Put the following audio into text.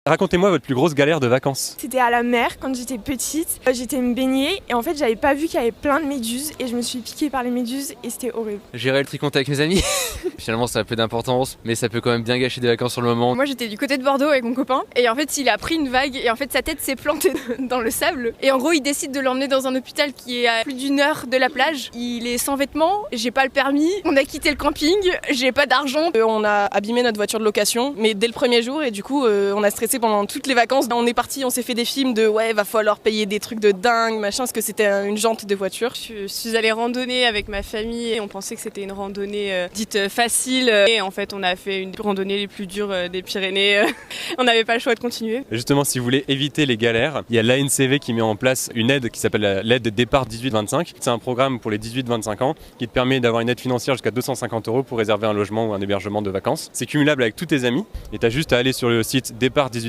Racontez-moi votre plus grosse galère de vacances. C'était à la mer quand j'étais petite. J'étais me baigner et en fait j'avais pas vu qu'il y avait plein de méduses et je me suis piquée par les méduses et c'était horrible. Gérer le tricot avec mes amis. Finalement ça a peu d'importance, mais ça peut quand même bien gâcher des vacances sur le moment. Moi j'étais du côté de Bordeaux avec mon copain et en fait il a pris une vague et en fait sa tête s'est plantée dans le sable et en gros il décide de l'emmener dans un hôpital qui est à plus d'une heure de la plage. Il est sans vêtements, j'ai pas le permis, on a quitté le camping, j'ai pas d'argent. On a abîmé notre voiture de location, mais dès le premier jour et du coup on a stressé pendant toutes les vacances. On est parti, on s'est fait des films de ouais va falloir payer des trucs de dingue machin parce que c'était une jante de voiture. Je suis allée randonner avec ma famille et on pensait que c'était une randonnée dite facile et en fait on a fait une randonnée les plus dures des Pyrénées. On n'avait pas le choix de continuer. Justement, si vous voulez éviter les galères, il y a l'ANCV qui met en place une aide qui s'appelle l'aide départ 18-25. C'est un programme pour les 18-25 ans qui te permet d'avoir une aide financière jusqu'à 250 € pour réserver un logement ou un hébergement de vacances. C'est cumulable avec tous tes amis et tu as juste à aller sur le site départ 18